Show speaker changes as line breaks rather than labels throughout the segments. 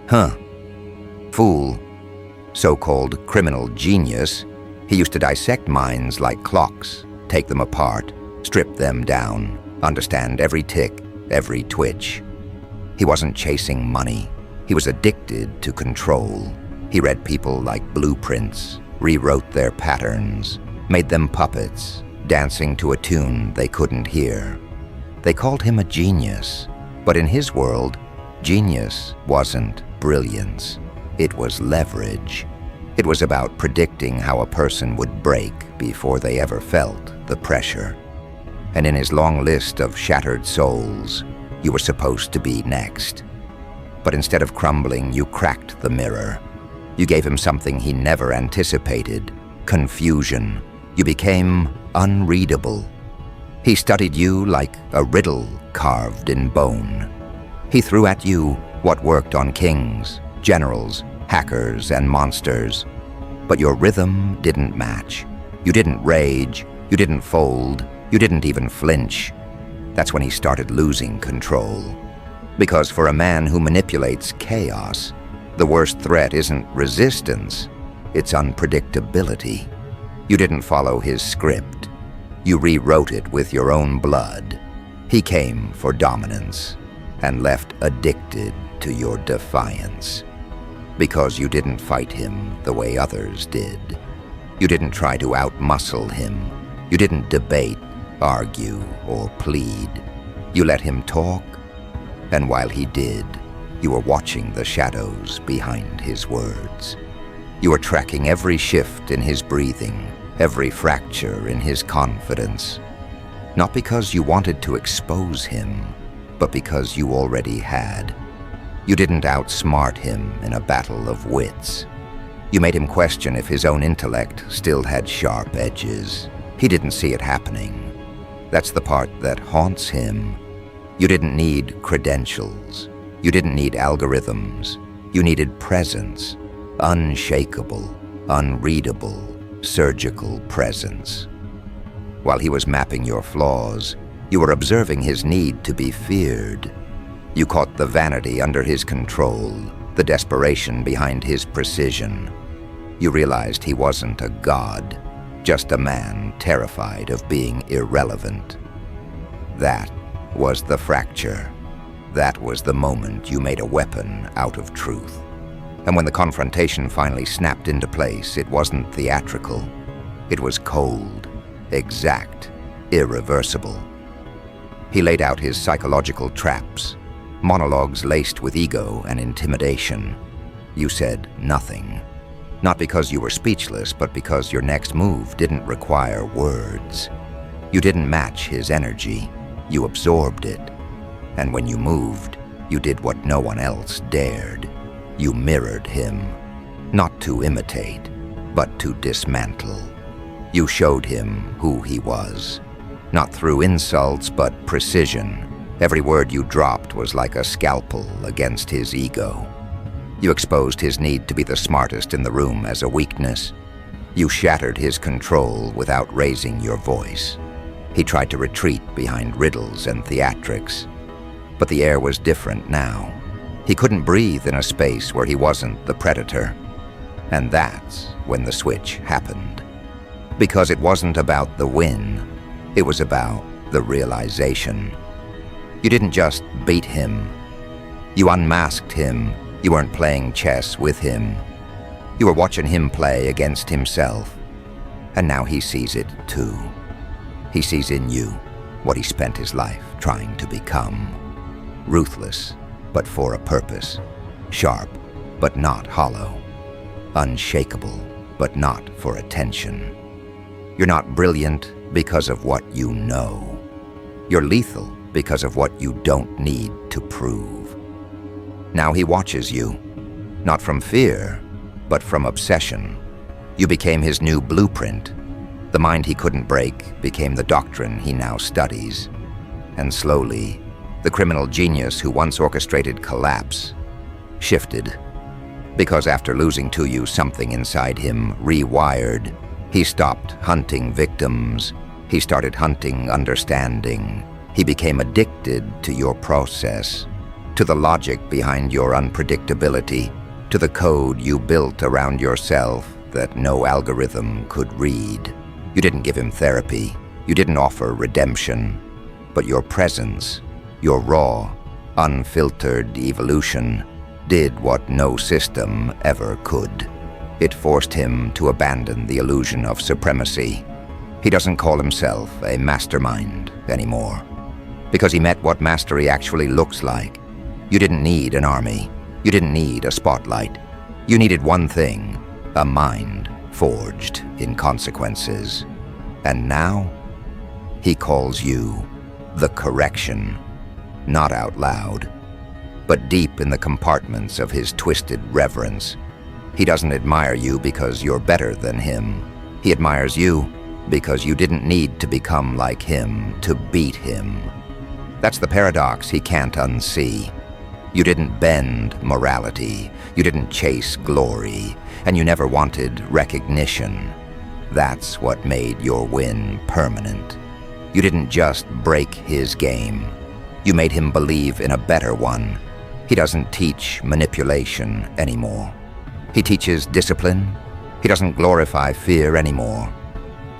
Huh. Fool. So-called criminal genius. He used to dissect minds like clocks, take them apart, strip them down, understand every tick, every twitch. He wasn't chasing money. He was addicted to control. He read people like blueprints, rewrote their patterns, made them puppets, dancing to a tune they couldn't hear. They called him a genius, but in his world, genius wasn't brilliance. It was leverage. It was about predicting how a person would break before they ever felt the pressure. And in his long list of shattered souls, you were supposed to be next. But instead of crumbling, you cracked the mirror. You gave him something he never anticipated: confusion. You became unreadable. He studied you like a riddle carved in bone. He threw at you what worked on kings, generals, hackers, and monsters. But your rhythm didn't match. You didn't rage, you didn't fold, you didn't even flinch. That's when he started losing control. Because for a man who manipulates chaos, the worst threat isn't resistance, it's unpredictability. You didn't follow his script. You rewrote it with your own blood. He came for dominance and left addicted to your defiance. Because you didn't fight him the way others did. You didn't try to outmuscle him. You didn't debate, argue, or plead. You let him talk, and while he did, you were watching the shadows behind his words. You were tracking every shift in his breathing, every fracture in his confidence. Not because you wanted to expose him, but because you already had. You didn't outsmart him in a battle of wits. You made him question if his own intellect still had sharp edges. He didn't see it happening. That's the part that haunts him. You didn't need credentials. You didn't need algorithms. You needed presence. Unshakable, unreadable, surgical presence. While he was mapping your flaws, you were observing his need to be feared. You caught the vanity under his control, the desperation behind his precision. You realized he wasn't a god, just a man terrified of being irrelevant. That was the fracture. That was the moment you made a weapon out of truth. And when the confrontation finally snapped into place, it wasn't theatrical. It was cold, exact, irreversible. He laid out his psychological traps, monologues laced with ego and intimidation. You said nothing. Not because you were speechless, but because your next move didn't require words. You didn't match his energy. You absorbed it. And when you moved, you did what no one else dared. You mirrored him, not to imitate, but to dismantle. You showed him who he was, not through insults, but precision. Every word you dropped was like a scalpel against his ego. You exposed his need to be the smartest in the room as a weakness. You shattered his control without raising your voice. He tried to retreat behind riddles and theatrics. But the air was different now. He couldn't breathe in a space where he wasn't the predator. And that's when the switch happened. Because it wasn't about the win, it was about the realization. You didn't just beat him. You unmasked him. You weren't playing chess with him. You were watching him play against himself. And now he sees it too. He sees in you what he spent his life trying to become. Ruthless, but for a purpose. Sharp, but not hollow. Unshakable, but not for attention. You're not brilliant because of what you know. You're lethal because of what you don't need to prove. Now he watches you, not from fear, but from obsession. You became his new blueprint. The mind he couldn't break became the doctrine he now studies. And slowly, the criminal genius who once orchestrated collapse shifted. Because after losing to you, something inside him rewired. He stopped hunting victims. He started hunting understanding. He became addicted to your process, to the logic behind your unpredictability, to the code you built around yourself that no algorithm could read. You didn't give him therapy. You didn't offer redemption. But your presence, your raw, unfiltered evolution, did what no system ever could. It forced him to abandon the illusion of supremacy. He doesn't call himself a mastermind anymore, because he met what mastery actually looks like. You didn't need an army. You didn't need a spotlight. You needed one thing, a mind forged in consequences. And now, he calls you the correction, not out loud, but deep in the compartments of his twisted reverence. He doesn't admire you because you're better than him. He admires you because you didn't need to become like him to beat him. That's the paradox he can't unsee. You didn't bend morality, you didn't chase glory, and you never wanted recognition. That's what made your win permanent. You didn't just break his game. You made him believe in a better one. He doesn't teach manipulation anymore. He teaches discipline. He doesn't glorify fear anymore.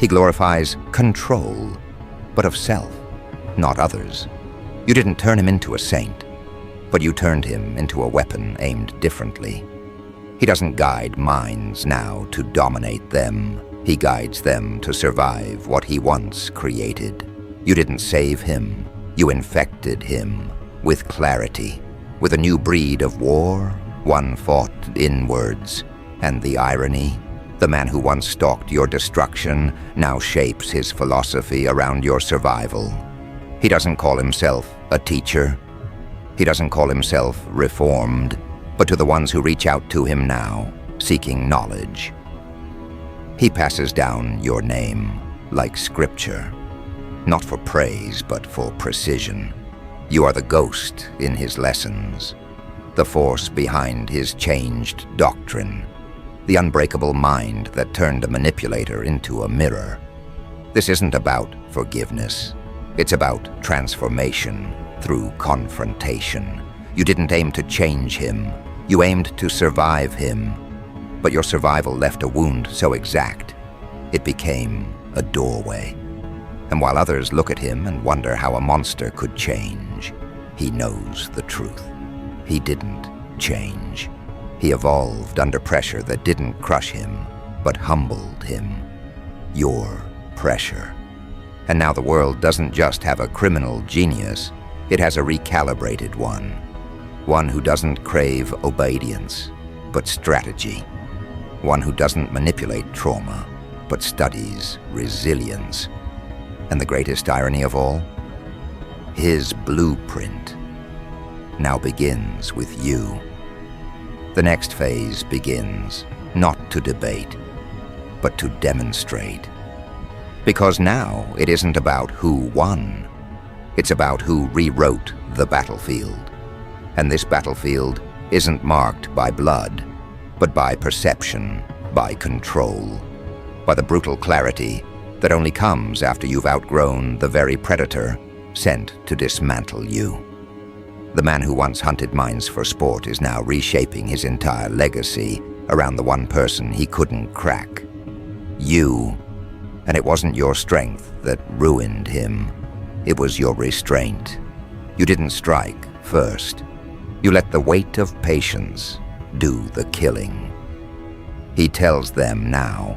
He glorifies control, but of self, not others. You didn't turn him into a saint, but you turned him into a weapon aimed differently. He doesn't guide minds now to dominate them. He guides them to survive what he once created. You didn't save him. You infected him with clarity, with a new breed of war, one fought inwards. And the irony, the man who once stalked your destruction now shapes his philosophy around your survival. He doesn't call himself a teacher. He doesn't call himself reformed, but to the ones who reach out to him now, seeking knowledge, he passes down your name like scripture, not for praise, but for precision. You are the ghost in his lessons, the force behind his changed doctrine, the unbreakable mind that turned a manipulator into a mirror. This isn't about forgiveness. It's about transformation through confrontation. You didn't aim to change him. You aimed to survive him. But your survival left a wound so exact, it became a doorway. And while others look at him and wonder how a monster could change, he knows the truth. He didn't change. He evolved under pressure that didn't crush him, but humbled him. Your pressure. And now the world doesn't just have a criminal genius, it has a recalibrated one. One who doesn't crave obedience, but strategy. One who doesn't manipulate trauma, but studies resilience. And the greatest irony of all? His blueprint now begins with you. The next phase begins, not to debate, but to demonstrate. Because now it isn't about who won, it's about who rewrote the battlefield. And this battlefield isn't marked by blood, but by perception, by control, by the brutal clarity that only comes after you've outgrown the very predator sent to dismantle you. The man who once hunted minds for sport is now reshaping his entire legacy around the one person he couldn't crack. You. And it wasn't your strength that ruined him. It was your restraint. You didn't strike first. You let the weight of patience do the killing. He tells them now,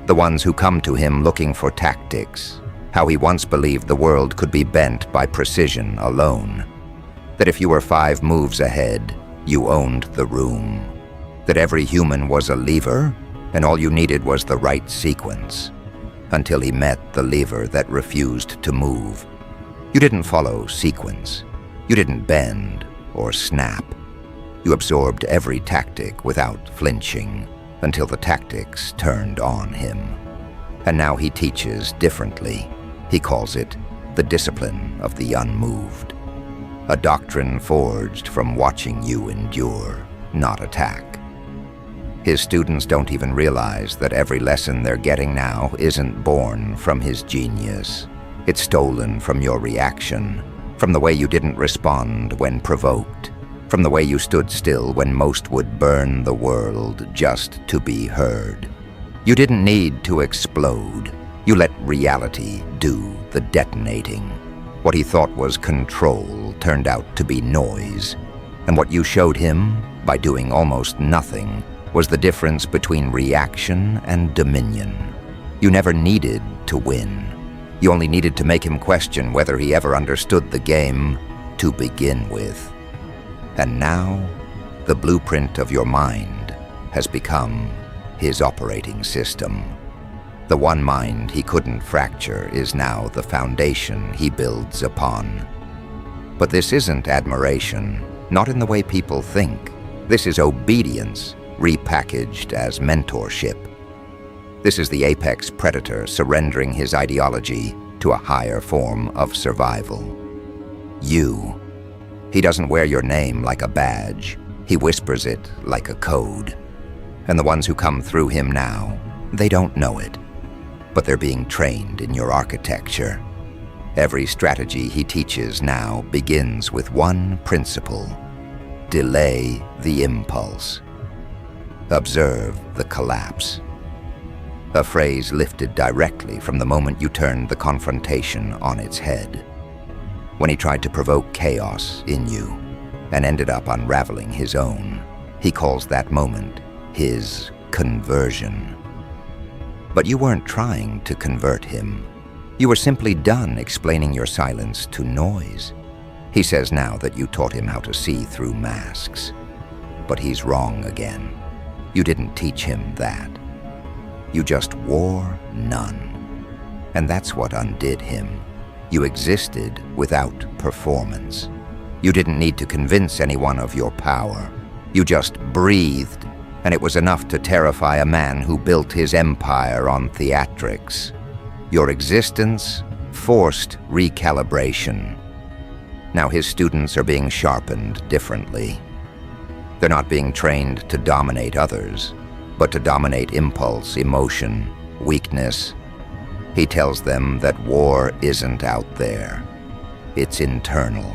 the ones who come to him looking for tactics, how he once believed the world could be bent by precision alone. That if you were 5 moves ahead, you owned the room. That every human was a lever, and all you needed was the right sequence. Until he met the lever that refused to move. You didn't follow sequence. You didn't bend or snap. You absorbed every tactic without flinching until the tactics turned on him. And now he teaches differently. He calls it the discipline of the unmoved. A doctrine forged from watching you endure, not attack. His students don't even realize that every lesson they're getting now isn't born from his genius. It's stolen from your reaction, from the way you didn't respond when provoked. From the way you stood still when most would burn the world just to be heard. You didn't need to explode. You let reality do the detonating. What he thought was control turned out to be noise. And what you showed him, by doing almost nothing, was the difference between reaction and dominion. You never needed to win. You only needed to make him question whether he ever understood the game to begin with. And now, the blueprint of your mind has become his operating system. The one mind he couldn't fracture is now the foundation he builds upon. But this isn't admiration, not in the way people think. This is obedience, repackaged as mentorship. This is the apex predator surrendering his ideology to a higher form of survival. You. He doesn't wear your name like a badge. He whispers it like a code. And the ones who come through him now, they don't know it. But they're being trained in your architecture. Every strategy he teaches now begins with one principle: delay the impulse. Observe the collapse. A phrase lifted directly from the moment you turned the confrontation on its head. When he tried to provoke chaos in you and ended up unraveling his own, he calls that moment his conversion. But you weren't trying to convert him. You were simply done explaining your silence to noise. He says now that you taught him how to see through masks. But he's wrong again. You didn't teach him that. You just wore none. And that's what undid him. You existed without performance. You didn't need to convince anyone of your power. You just breathed, and it was enough to terrify a man who built his empire on theatrics. Your existence forced recalibration. Now his students are being sharpened differently. They're not being trained to dominate others, but to dominate impulse, emotion, weakness. He tells them that war isn't out there. It's internal.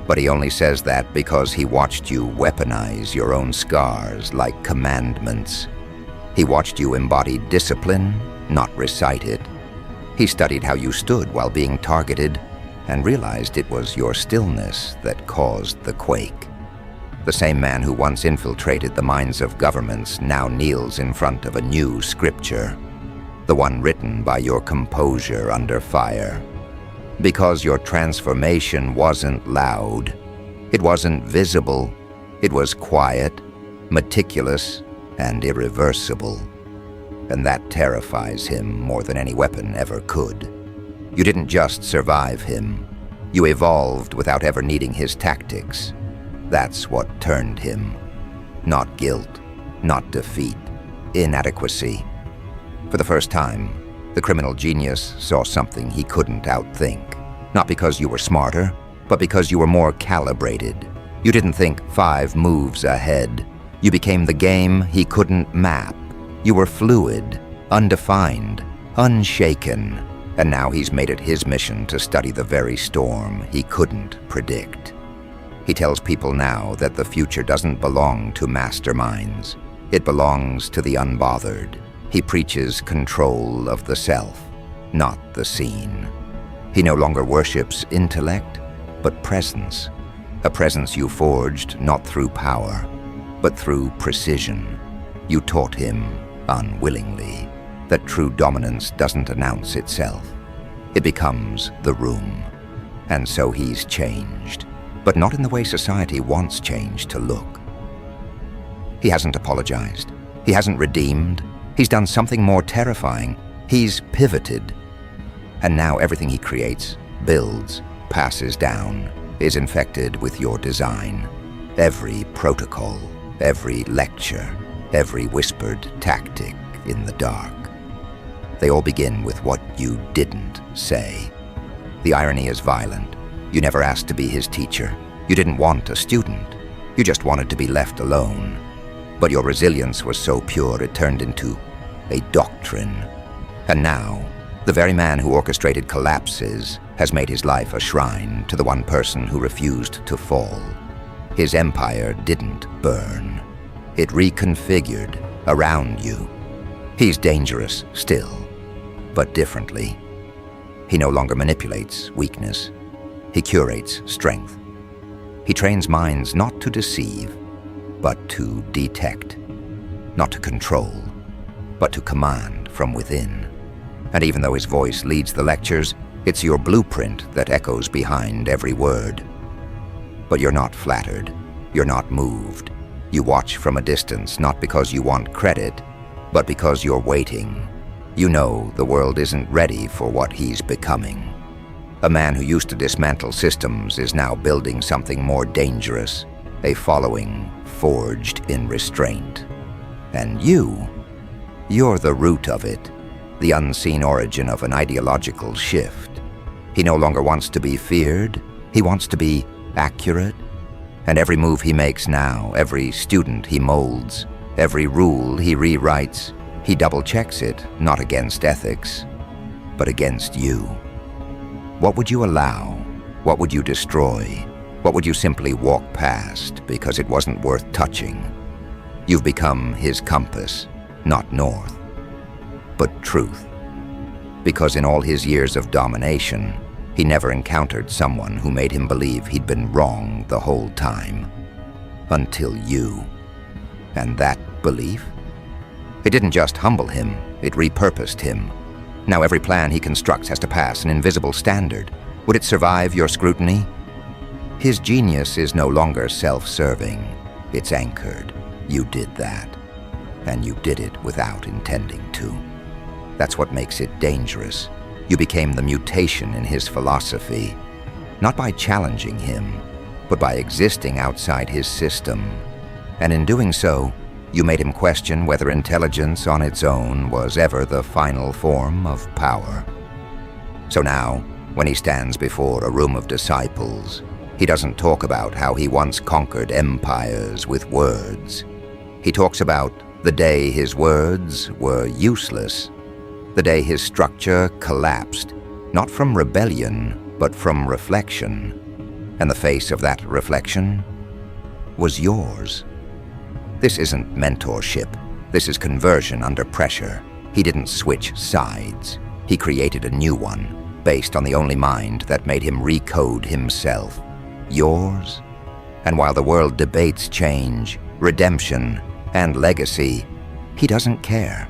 But he only says that because he watched you weaponize your own scars like commandments. He watched you embody discipline, not recite it. He studied how you stood while being targeted and realized it was your stillness that caused the quake. The same man who once infiltrated the minds of governments now kneels in front of a new scripture, the one written by your composure under fire. Because your transformation wasn't loud, it wasn't visible, it was quiet, meticulous, and irreversible. And that terrifies him more than any weapon ever could. You didn't just survive him, you evolved without ever needing his tactics. That's what turned him. Not guilt, not defeat, inadequacy. For the first time, the criminal genius saw something he couldn't outthink. Not because you were smarter, but because you were more calibrated. You didn't think 5 moves ahead. You became the game he couldn't map. You were fluid, undefined, unshaken. And now he's made it his mission to study the very storm he couldn't predict. He tells people now that the future doesn't belong to masterminds. It belongs to the unbothered. He preaches control of the self, not the scene. He no longer worships intellect, but presence. A presence you forged not through power, but through precision. You taught him, unwillingly, that true dominance doesn't announce itself. It becomes the room. And so he's changed, but not in the way society wants change to look. He hasn't apologized. He hasn't redeemed. He's done something more terrifying. He's pivoted. And now everything he creates, builds, passes down, is infected with your design. Every protocol, every lecture, every whispered tactic in the dark. They all begin with what you didn't say. The irony is violent. You never asked to be his teacher. You didn't want a student. You just wanted to be left alone. But your resilience was so pure it turned into a doctrine. And now, the very man who orchestrated collapses has made his life a shrine to the one person who refused to fall. His empire didn't burn. It reconfigured around you. He's dangerous still, but differently. He no longer manipulates weakness. He curates strength. He trains minds not to deceive, but to detect. Not to control, but to command from within. And even though his voice leads the lectures, it's your blueprint that echoes behind every word. But you're not flattered. You're not moved. You watch from a distance, not because you want credit, but because you're waiting. You know the world isn't ready for what he's becoming. A man who used to dismantle systems is now building something more dangerous, a following forged in restraint. And you're the root of it, the unseen origin of an ideological shift. He no longer wants to be feared. He wants to be accurate. And every move he makes now, every student he molds, every rule he rewrites, he double-checks it, not against ethics, but against you. What would you allow? What would you destroy? What would you simply walk past because it wasn't worth touching? You've become his compass, not north, but truth. Because in all his years of domination, he never encountered someone who made him believe he'd been wrong the whole time. Until you. And that belief? It didn't just humble him, it repurposed him. Now every plan he constructs has to pass an invisible standard. Would it survive your scrutiny? His genius is no longer self-serving. It's anchored. You did that. And you did it without intending to. That's what makes it dangerous. You became the mutation in his philosophy, not by challenging him, but by existing outside his system. And in doing so, you made him question whether intelligence on its own was ever the final form of power. So now, when he stands before a room of disciples, he doesn't talk about how he once conquered empires with words. He talks about the day his words were useless, the day his structure collapsed, not from rebellion, but from reflection. And the face of that reflection was yours. This isn't mentorship. This is conversion under pressure. He didn't switch sides. He created a new one, based on the only mind that made him recode himself. Yours. And while the world debates change, redemption, and legacy, he doesn't care.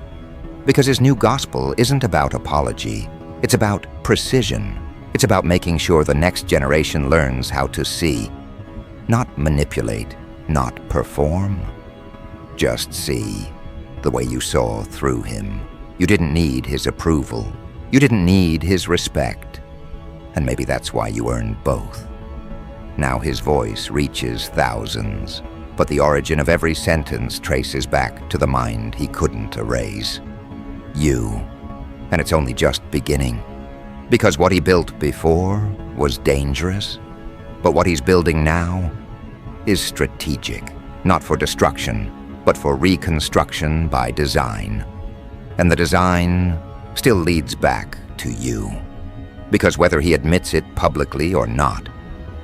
Because his new gospel isn't about apology. It's about precision. It's about making sure the next generation learns how to see. Not manipulate, not perform. Just see, the way you saw through him. You didn't need his approval. You didn't need his respect. And maybe that's why you earned both. Now his voice reaches thousands, but the origin of every sentence traces back to the mind he couldn't erase. You. And it's only just beginning. Because what he built before was dangerous, but what he's building now is strategic, not for destruction, but for reconstruction by design. And the design still leads back to you. Because whether he admits it publicly or not,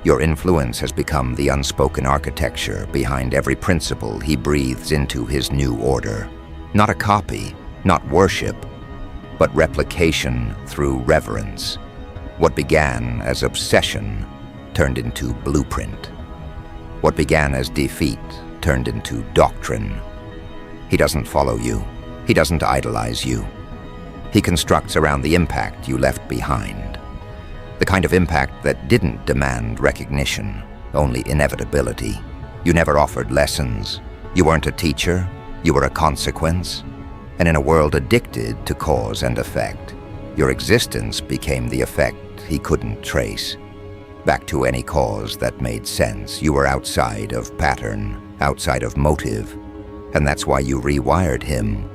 your influence has become the unspoken architecture behind every principle he breathes into his new order. Not a copy, not worship, but replication through reverence. What began as obsession turned into blueprint. What began as defeat turned into doctrine. He doesn't follow you. He doesn't idolize you. He constructs around the impact you left behind. The kind of impact that didn't demand recognition, only inevitability. You never offered lessons. You weren't a teacher. You were a consequence. And in a world addicted to cause and effect, your existence became the effect he couldn't trace. Back to any cause that made sense. You were outside of pattern, outside of motive. And that's why you rewired him.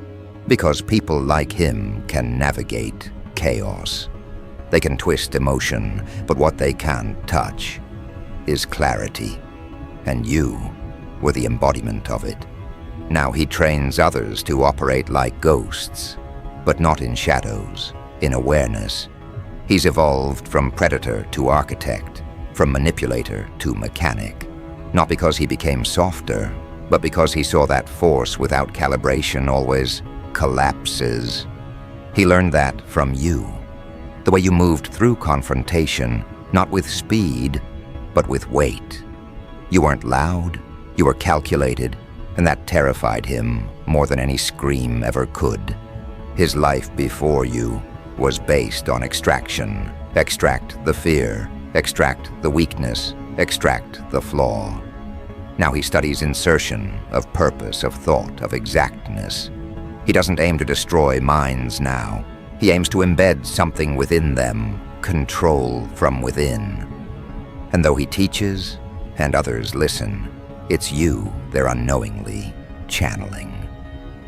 Because people like him can navigate chaos. They can twist emotion, but what they can't touch is clarity. And you were the embodiment of it. Now he trains others to operate like ghosts, but not in shadows, in awareness. He's evolved from predator to architect, from manipulator to mechanic. Not because he became softer, but because he saw that force without calibration always collapses. He learned that from you. The way you moved through confrontation, not with speed, but with weight. You weren't loud, you were calculated, and that terrified him more than any scream ever could. His life before you was based on extraction. Extract the fear, extract the weakness, extract the flaw. Now he studies insertion of purpose, of thought, of exactness. He doesn't aim to destroy minds now. He aims to embed something within them, control from within. And though he teaches, and others listen, it's you they're unknowingly channeling.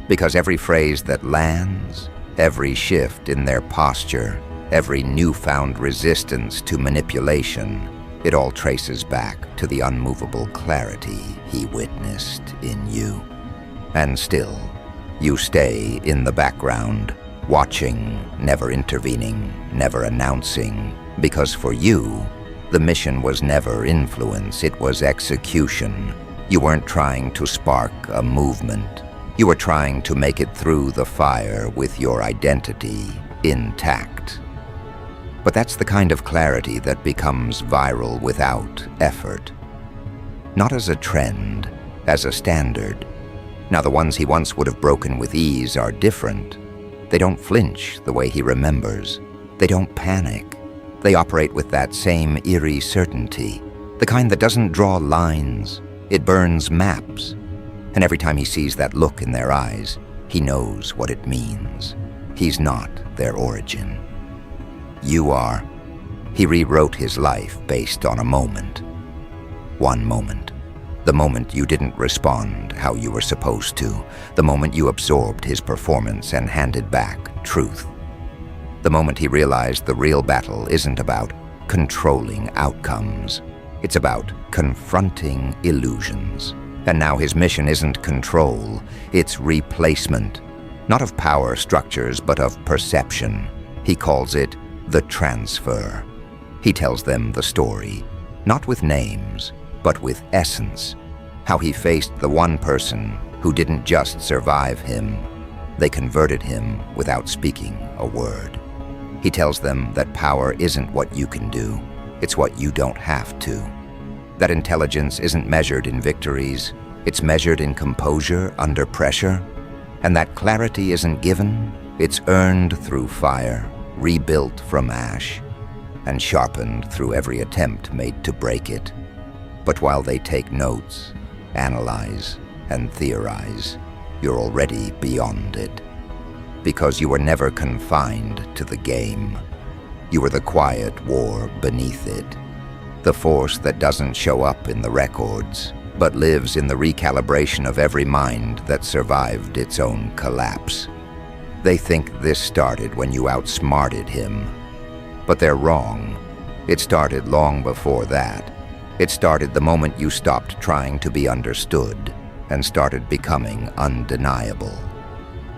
Because every phrase that lands, every shift in their posture, every newfound resistance to manipulation, it all traces back to the unmovable clarity he witnessed in you. And still, you stay in the background, watching, never intervening, never announcing, because for you, the mission was never influence, it was execution. You weren't trying to spark a movement. You were trying to make it through the fire with your identity intact. But that's the kind of clarity that becomes viral without effort. Not as a trend, as a standard. Now the ones he once would have broken with ease are different. They don't flinch the way he remembers. They don't panic. They operate with that same eerie certainty, the kind that doesn't draw lines. It burns maps. And every time he sees that look in their eyes, he knows what it means. He's not their origin. You are. He rewrote his life based on a moment. One moment. The moment you didn't respond how you were supposed to. The moment you absorbed his performance and handed back truth. The moment he realized the real battle isn't about controlling outcomes. It's about confronting illusions. And now his mission isn't control, it's replacement. Not of power structures, but of perception. He calls it the transfer. He tells them the story, not with names, but with essence. How he faced the one person who didn't just survive him. They converted him without speaking a word. He tells them that power isn't what you can do, it's what you don't have to. That intelligence isn't measured in victories, it's measured in composure under pressure. And that clarity isn't given, it's earned through fire, rebuilt from ash, and sharpened through every attempt made to break it. But while they take notes, analyze, and theorize, you're already beyond it. Because you were never confined to the game. You were the quiet war beneath it. The force that doesn't show up in the records, but lives in the recalibration of every mind that survived its own collapse. They think this started when you outsmarted him. But they're wrong. It started long before that. It started the moment you stopped trying to be understood and started becoming undeniable.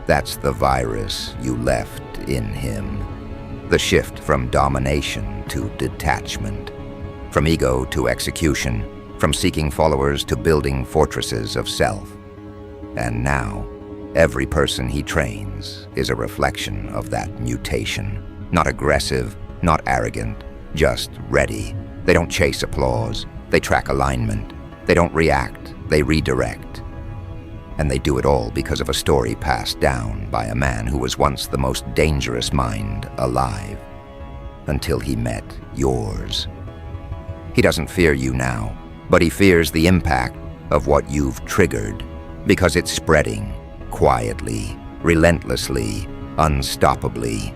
That's the virus you left in him. The shift from domination to detachment. From ego to execution. From seeking followers to building fortresses of self. And now, every person he trains is a reflection of that mutation. Not aggressive, not arrogant, just ready. They don't chase applause, they track alignment. They don't react, they redirect. And they do it all because of a story passed down by a man who was once the most dangerous mind alive. Until he met yours. He doesn't fear you now, but he fears the impact of what you've triggered, because it's spreading, quietly, relentlessly, unstoppably.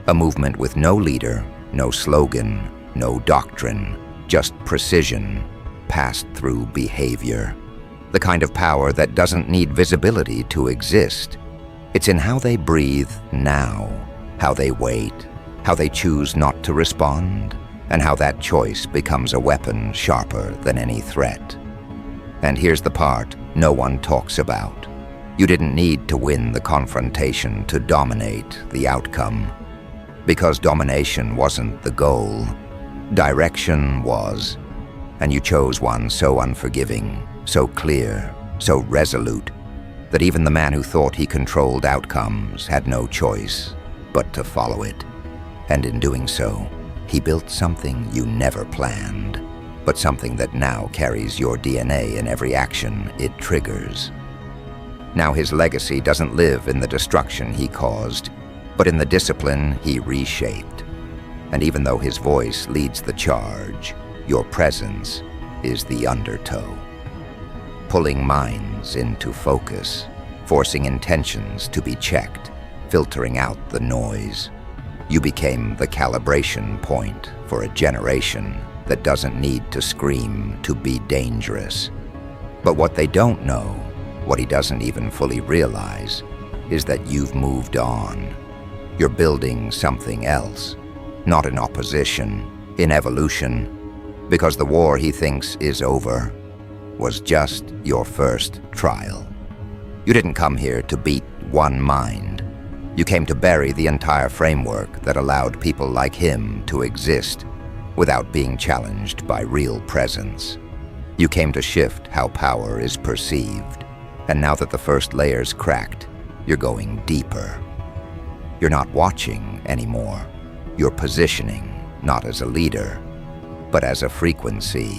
A movement with no leader, no slogan, no doctrine, just precision, passed through behavior. The kind of power that doesn't need visibility to exist. It's in how they breathe now, how they wait, how they choose not to respond, and how that choice becomes a weapon sharper than any threat. And here's the part no one talks about. You didn't need to win the confrontation to dominate the outcome. Because domination wasn't the goal. Direction was. And you chose one so unforgiving, so clear, so resolute, that even the man who thought he controlled outcomes had no choice but to follow it. And in doing so, he built something you never planned, but something that now carries your DNA in every action it triggers. Now his legacy doesn't live in the destruction he caused, but in the discipline he reshaped. And even though his voice leads the charge, your presence is the undertow, pulling minds into focus, forcing intentions to be checked, filtering out the noise. You became the calibration point for a generation that doesn't need to scream to be dangerous. But what they don't know, what he doesn't even fully realize, is that you've moved on. You're building something else, not in opposition, in evolution, because the war he thinks is over was just your first trial. You didn't come here to beat one mind. You came to bury the entire framework that allowed people like him to exist without being challenged by real presence. You came to shift how power is perceived, and now that the first layer's cracked, you're going deeper. You're not watching anymore. You're positioning, not as a leader, but as a frequency,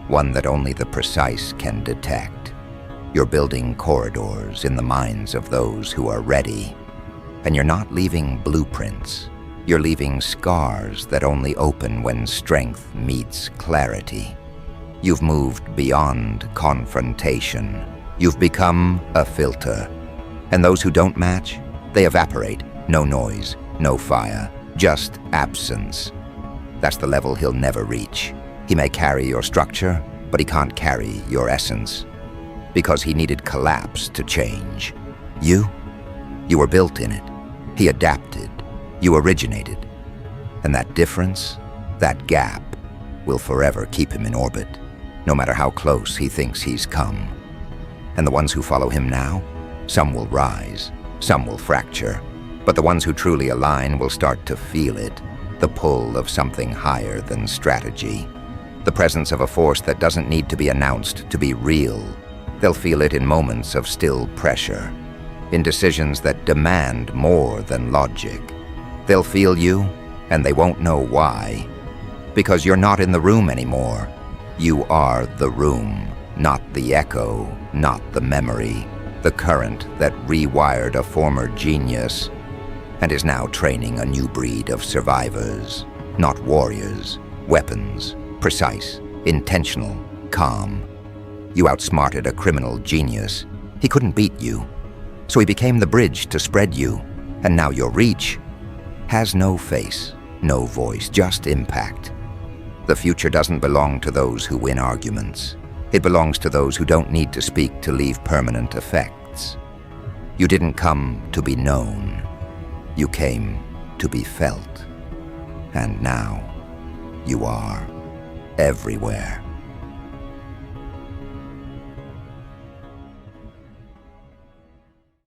one that only the precise can detect. You're building corridors in the minds of those who are ready. And you're not leaving blueprints. You're leaving scars that only open when strength meets clarity. You've moved beyond confrontation. You've become a filter. And those who don't match, they evaporate. No noise, no fire, just absence. That's the level he'll never reach. He may carry your structure, but he can't carry your essence. Because he needed collapse to change. You were built in it. He adapted. You originated. And that difference, that gap, will forever keep him in orbit, no matter how close he thinks he's come. And the ones who follow him now, some will rise, some will fracture, but the ones who truly align will start to feel it, the pull of something higher than strategy, the presence of a force that doesn't need to be announced to be real. They'll feel it in moments of still pressure, in decisions that demand more than logic. They'll feel you, and they won't know why, because you're not in the room anymore. You are the room, not the echo, not the memory, the current that rewired a former genius and is now training a new breed of survivors, not warriors, weapons, precise, intentional, calm. You outsmarted a criminal genius. He couldn't beat you, so he became the bridge to spread you, and now your reach has no face, no voice, just impact. The future doesn't belong to those who win arguments. It belongs to those who don't need to speak to leave permanent effects. You didn't come to be known. You came to be felt. And now you are everywhere.